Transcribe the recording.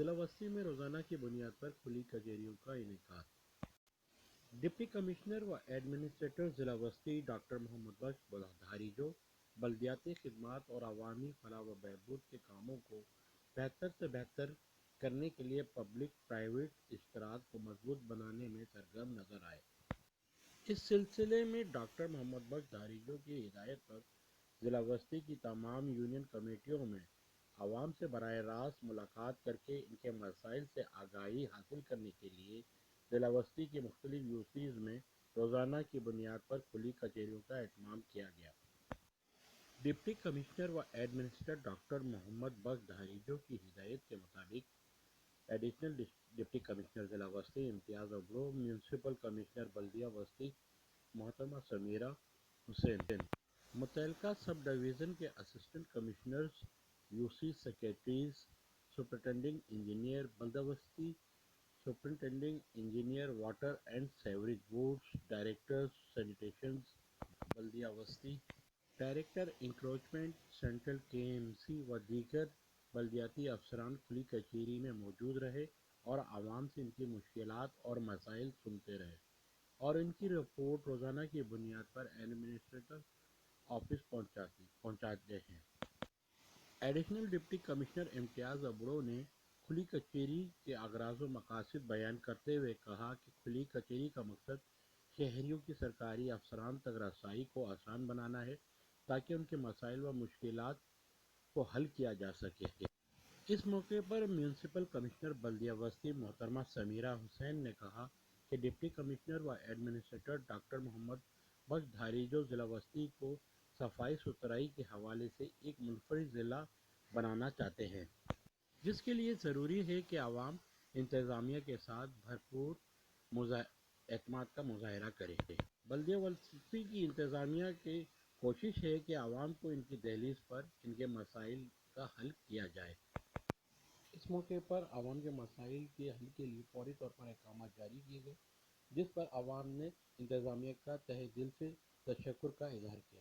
ضلع وسطی میں روزانہ کی بنیاد پر کھلی کچہریوں کا انعقاد۔ ڈپٹی کمشنر و ایڈمنسٹریٹر ضلع وسطی ڈاکٹر محمد بخش دھاریجو بلدیاتی خدمات اور عوامی فلاح و بہبود کے کاموں کو بہتر سے بہتر کرنے کے لیے پبلک پرائیویٹ اشتراک کو مضبوط بنانے میں سرگرم نظر آئے۔ اس سلسلے میں ڈاکٹر محمد بخش دھاریجو کی ہدایت پر ضلع وسطی کی تمام یونین کمیٹیوں میں عوام سے براہ راست ملاقات کرکے ان کے مسائل سے آگاہی حاصل کرنے کے لیے ضلع وسطی کی مختلف یوسیز میں روزانہ کی بنیاد پر کھلی کچہریوں کا اہتمام کیا گیا۔ ڈپٹی کمشنر و ایڈمنسٹریٹر ڈاکٹر محمد بخش دھاریجو کی ہدایت کے مطابق ایڈیشنل ڈپٹی کمشنر ضلع وسطی امتیاز ابڑو، میونسپل کمشنر بلدیہ وسطی محترمہ سمیرہ حسین، متعلقہ سب ڈویژن کے assistant commissioners, UC secretaries, superintending engineer بلدیہ وسطی، superintending engineer water and sewerage boards, directors sanitation بلدیہ وسطی، ڈائریکٹر انکروچمنٹ سینٹرل KMC و دیگر بلدیاتی افسران کھلی کچہری میں موجود رہے اور عوام سے ان کی مشکلات اور مسائل سنتے رہے اور ان کی رپورٹ روزانہ کی بنیاد پر ایڈمنسٹریٹر آفس پہنچاتے ہیں۔ ایڈیشنل ڈپٹی کمشنر امتیاز ابڑو نے کھلی کچہری کے اغراض و مقاصد بیان کرتے ہوئے کہا کہ کھلی کچہری کا مقصد شہریوں کی سرکاری افسران تک رسائی کو آسان بنانا ہے تاکہ ان کے مسائل و مشکلات کو حل کیا جا سکے۔ اس موقع پر میونسپل کمشنر بلدیہ وسطی محترمہ سمیرہ حسین نے کہا کہ ڈپٹی کمشنر و ایڈمنسٹریٹر ڈاکٹر محمد بخش دھاریجو ضلع وسطی کو صفائی ستھرائی کے حوالے سے ایک منفرد ضلع بنانا چاہتے ہیں، جس کے لیے ضروری ہے کہ عوام انتظامیہ کے ساتھ بھرپور اعتماد کا مظاہرہ کرے۔ بلدیہ وسطی کی انتظامیہ کی کوشش ہے کہ عوام کو ان کی دہلیز پر ان کے مسائل کا حل کیا جائے۔ اس موقع پر عوام کے مسائل کے حل کے لیے فوری طور پر احکامات جاری کیے گئے، جس پر عوام نے انتظامیہ کا تہہ دل سے تشکر کا اظہار کیا۔